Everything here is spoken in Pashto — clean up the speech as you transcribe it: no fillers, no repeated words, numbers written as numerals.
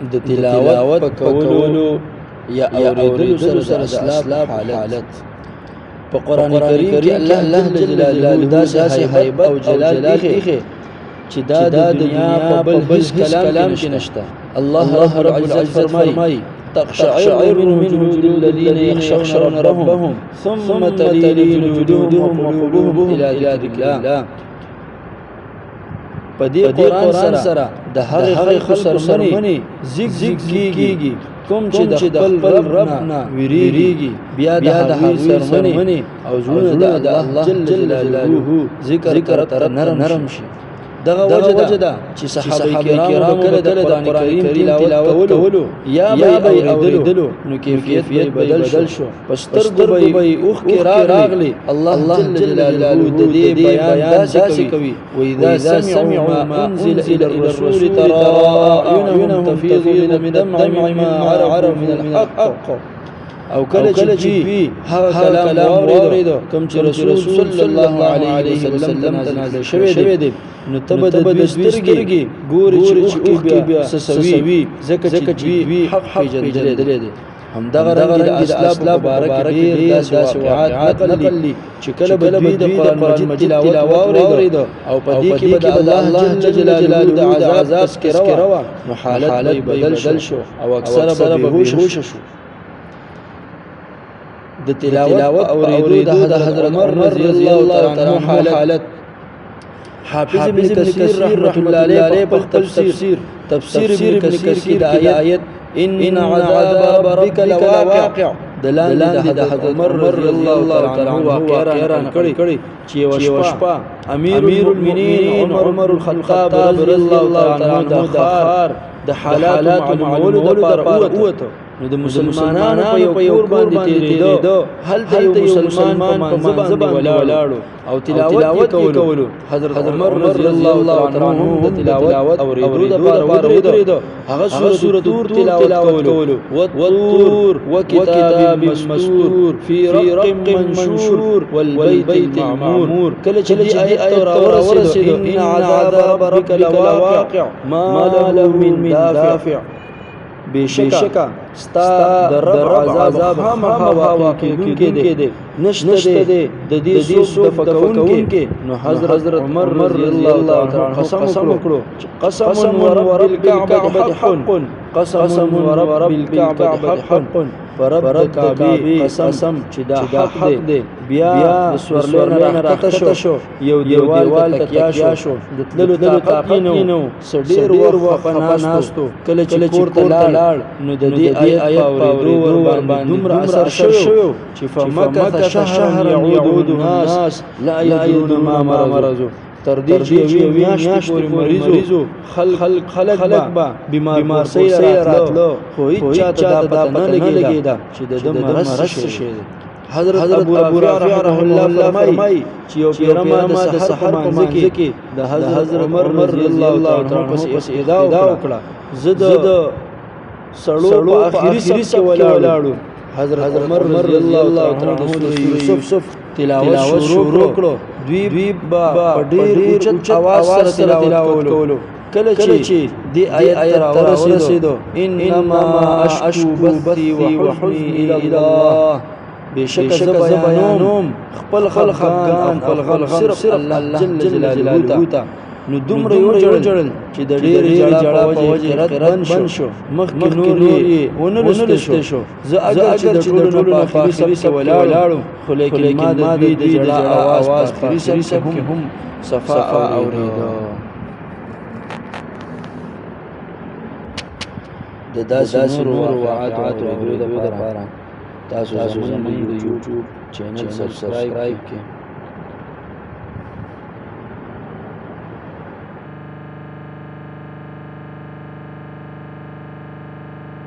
د تلاوت په کولو یا اوریدلو سره اسلام حالت په قرآن کریم کې الله جل جلاله داسې هیبت او جلال دی چې دا د دنیا په بل هیڅ کلام کې نشته. الله رب العزت فرمایي تقشعر منه جلود الذين يخشون ربهم ثم تلين جلودهم وقلوبهم إلى ذكر الله. په دې قرآن سره د هغې خسرمنې ذکر کیږي کوم چې د خپل رب نه ویریږي، بیا د هغوی سرمنې او زړونه د الله جل جلاله ذکر ته نرم شي. دغه وجه ده چې صحابه کرام کله د قرآن کریم تلاوت کولو یا به اوریدلو نو کیفیت بدل شو، پسترګو به اوښکې راغلي. الله جل جلاله د دې بیان داسې کوي واذا سمعوا ما انزل الى الرسول ترى اعينهم تفيض من الدمع مما عرفوا من الحق. او کله چې هغه کلام واوریدو کوم چې رسول صلی الله علیه وسلم نازل شوی دی، نو تبه د دوی سترګې ګوري چې اوښکې بیا سسوي، ځکه چې دوی حق پیژندلی دی. همدغه رنګ د اسلام مبارک ډېر داسې واقعات نقل دي چې کله به دوی د قرآن مجید تلاوت واوریدو او په دې کې به د الله جل جلاله د عذاب تذکره وه، نو حالت به بدل شو او اکثره به بېهوشه شو. د تلاوت اوریدو د حضرت عمر رضی الله تعالی عنہ حالت حافظ ابن کثیر رحمۃ اللہ علیہ په تفسیر ابن کثیر کې د آیت ان عذاب ربک لواقع دلاندې د حضرت عمر رضی الله تعالی عنہ واقعه را کړي چې وشپا امیر المؤمنین عمر الخطاب رضی الله تعالی عنہ د خار د حالات معلومولو لپاره ووته. نو د مسلمانانو په یو کور باندې تیریدو، هلته یو مسلمان په منځ باندې ولاړو او تلاوت کولو. حضرت عمر رضی الله تعالی عنہ د تلاوت اوریدو لپاره ودرېدو، هغه سورۃ طور تلاوت کولو. والطور وکتاب مسطور فی رق منشور والبیت المعمور. کله چې دې آیت راورسېدو ان عذاب ربک لواقع ما له من دافع، بشکا ستا د رب عذاب خامخا واقع کېدونکی دی، نشته دی د دې څوک دفع کوونکی. نو حضرت عمر رضی الله عنه قسم وکړو چې قسم ورب الکعبة حق، قسم ورب الکعبة حق، فرب د کعبې قسم چې دا حق دی. بیا د سورلۍ نه راکښته شو، یو دیوال تکیا شو، د تللو طاقت نه و، څه ډېر وخت په ناستو. کله چې کور ته لاړ نو د دې آیت په اورېدو ورباندې دومره اثر شوی چې فمکث شهرا یعود الناس لا یدرون ما مرضوا. تر دې چې یوې میاشتې پورې مریضو خلک به بیمار سوی راتلو، خو هېچ چاته دا پته نه لګېده چې د ده مرض څه شی دی. حضرت ابو رافع رحمه الله فرمایي چې یو پیره ما د سحر په منځ کې د حضرت عمر رضی الله تعالی عنہ پسې ادعا وکړه. زه د سړو په آخري صف کې ولاړو. حضرت عمر رضی الله تعالی عنہ د یوسف تلاوت شروع کړو. دوی په ډېر اوچت اواز سره تلاوت کولو. کله چې دې آیت راورسېدو انما اشکو بثي وحزني الى الله، بشک زه بیانوم خپل خلقان خپل غم صرف الله جل جلاله ته. نو دومره وجړل چې د ډېرې جړا په وجه قرات بند شو، مخکې نور یې ونه لوستل شو. زه اگر چې د ټولو نه په آخري صف کې ولاړم، خو لیکن ما د دوی د جړا اواز په آخري صف کې هم صفا اورېده. د داسې نورو واقعاتو اورېدو لپاره تاسو زموږ د یوټیوب چینل سبسکرایب کړئ.